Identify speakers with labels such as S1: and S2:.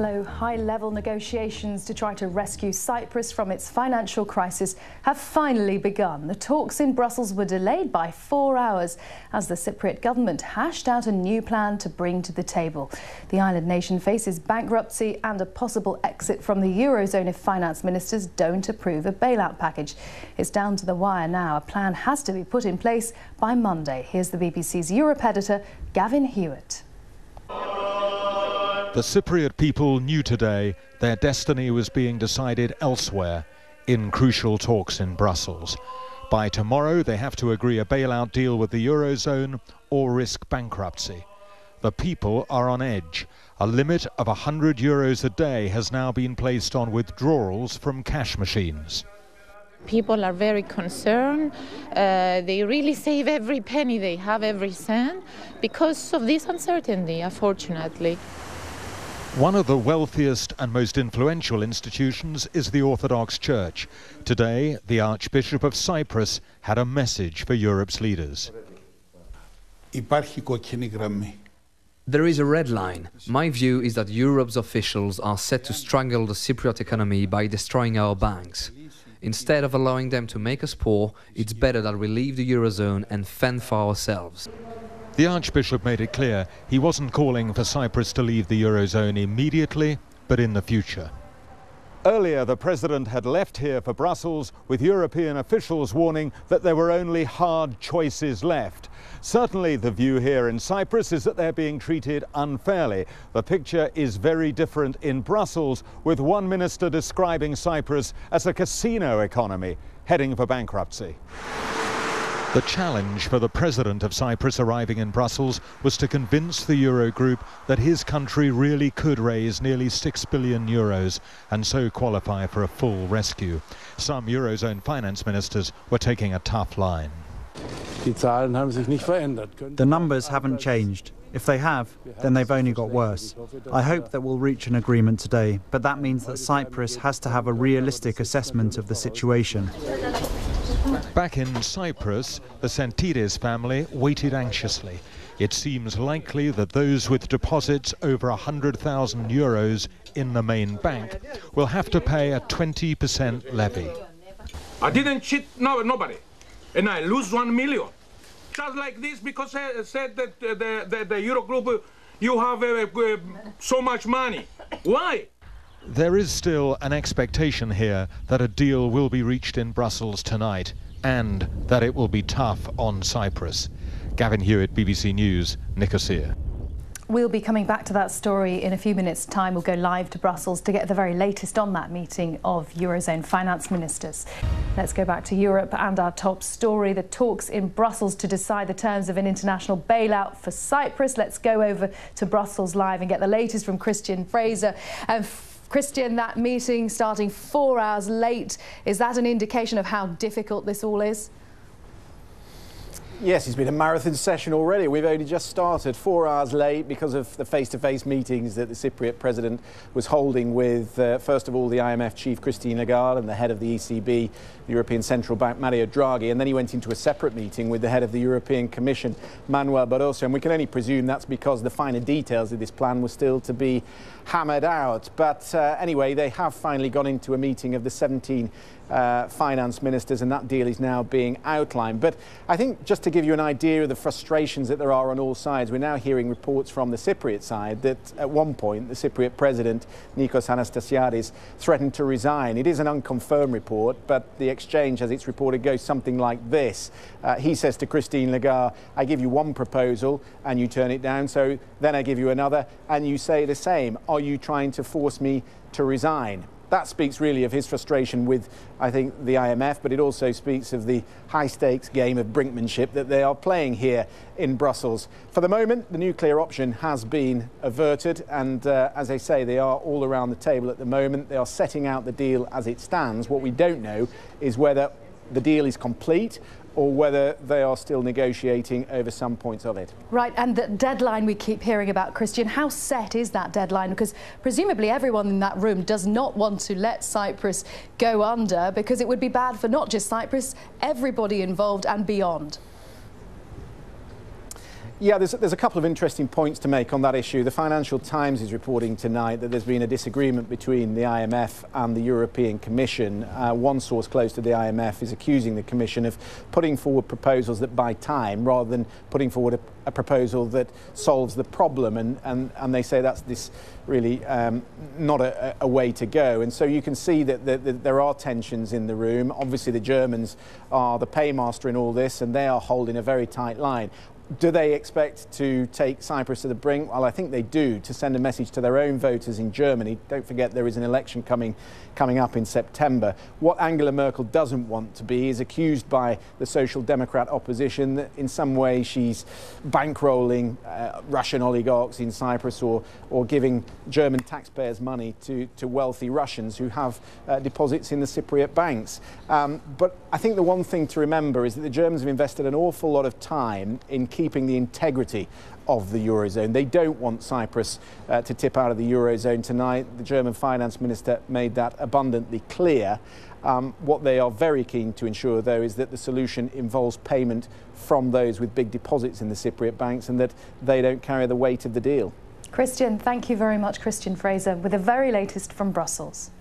S1: Hello. High-level negotiations to try to rescue Cyprus from its financial crisis have finally begun. The talks in Brussels were delayed by 4 hours as the Cypriot government hashed out a new plan to bring to the table. The island nation faces bankruptcy and a possible exit from the Eurozone if finance ministers don't approve a bailout package. It's down to the wire now. A plan has to be put in place by Monday. Here's the BBC's Europe editor, Gavin Hewitt.
S2: The Cypriot people knew today their destiny was being decided elsewhere in crucial talks in Brussels. By tomorrow, they have to agree a bailout deal with the Eurozone or risk bankruptcy. The people are on edge. A limit of €100 a day has now been placed on withdrawals from cash machines.
S3: People are very concerned. They really save every penny they have, every cent, because of this uncertainty, unfortunately.
S2: One of the wealthiest and most influential institutions is the Orthodox Church. Today, the Archbishop of Cyprus had a message for Europe's leaders.
S4: There is a red line. My view is that Europe's officials are set to strangle the Cypriot economy by destroying our banks. Instead of allowing them to make us poor, it's better that we leave the Eurozone and fend for ourselves.
S2: The Archbishop made it clear he wasn't calling for Cyprus to leave the Eurozone immediately, but in the future. Earlier, the President had left here for Brussels with European officials warning that there were only hard choices left. Certainly the view here in Cyprus is that they're being treated unfairly. The picture is very different in Brussels, with one minister describing Cyprus as a casino economy heading for bankruptcy. The challenge for the President of Cyprus arriving in Brussels was to convince the Eurogroup that his country really could raise nearly €6 billion and so qualify for a full rescue. Some Eurozone finance ministers were taking a tough line.
S5: The numbers haven't changed. If they have, then they've only got worse. I hope that we'll reach an agreement today, but that means that Cyprus has to have a realistic assessment of the situation.
S2: Back in Cyprus, the Sentides family waited anxiously. It seems likely that those with deposits over €100,000 in the main bank will have to pay a 20% levy.
S6: I didn't cheat nobody, and I lose 1 million. Just like this, because I said that the Eurogroup, you have so much money. Why?
S2: There is still an expectation here that a deal will be reached in Brussels tonight and that it will be tough on Cyprus. Gavin Hewitt, BBC News, Nicosia.
S1: We'll be coming back to that story in a few minutes' time. We'll go live to Brussels to get the very latest on that meeting of Eurozone finance ministers. Let's go back to Europe and our top story, the talks in Brussels to decide the terms of an international bailout for Cyprus. Let's go over to Brussels live and get the latest from Christian Fraser. Christian, that meeting starting 4 hours late, is that an indication of how difficult this all is?
S7: Yes, it's been a marathon session already. We've only just started 4 hours late because of the face-to-face meetings that the Cypriot president was holding with, first of all, the IMF chief Christine Lagarde and the head of the ECB, the European Central Bank, Mario Draghi, and then he went into a separate meeting with the head of the European Commission, Manuel Barroso, and we can only presume that's because the finer details of this plan were still to be hammered out. But anyway, they have finally gone into a meeting of the 17 finance ministers, and that deal is now being outlined. But I think just to give you an idea of the frustrations that there are on all sides, we're now hearing reports from the Cypriot side that at one point the Cypriot president, Nikos Anastasiadis, threatened to resign. It is an unconfirmed report, but the exchange, as it's reported, goes something like this. He says to Christine Lagarde, I give you one proposal and you turn it down, so then I give you another and you say the same. Are you trying to force me to resign? That speaks really of his frustration with, I think, the IMF, but it also speaks of the high-stakes game of brinkmanship that they are playing here in Brussels. For the moment, the nuclear option has been averted, and as I say, they are all around the table at the moment. They are setting out the deal as it stands. What we don't know is whether the deal is complete or whether they are still negotiating over some points of it.
S1: Right, and the deadline we keep hearing about, Christian, how set is that deadline? Because presumably everyone in that room does not want to let Cyprus go under, because it would be bad for not just Cyprus, everybody involved and beyond.
S7: Yeah, there's a couple of interesting points to make on that issue. The Financial Times is reporting tonight that there's been a disagreement between the IMF and the European Commission. One source close to the IMF is accusing the Commission of putting forward proposals that buy time rather than putting forward a proposal that solves the problem. And they say that's this really not a way to go. And so you can see that there are tensions in the room. Obviously, the Germans are the paymaster in all this, and they are holding a very tight line. Do they expect to take Cyprus to the brink? Well, I think they do, to send a message to their own voters in Germany. Don't forget there is an election coming up in September. What Angela Merkel doesn't want to be is accused by the Social Democrat opposition that in some way she's bankrolling Russian oligarchs in Cyprus or giving German taxpayers money to wealthy Russians who have deposits in the Cypriot banks. But I think the one thing to remember is that the Germans have invested an awful lot of time in keeping the integrity of the Eurozone. They don't want Cyprus to tip out of the Eurozone tonight. The German finance minister made that abundantly clear. What they are very keen to ensure, though, is that the solution involves payment from those with big deposits in the Cypriot banks and that they don't carry the weight of the deal.
S1: Christian, thank you very much, Christian Fraser, with the very latest from Brussels.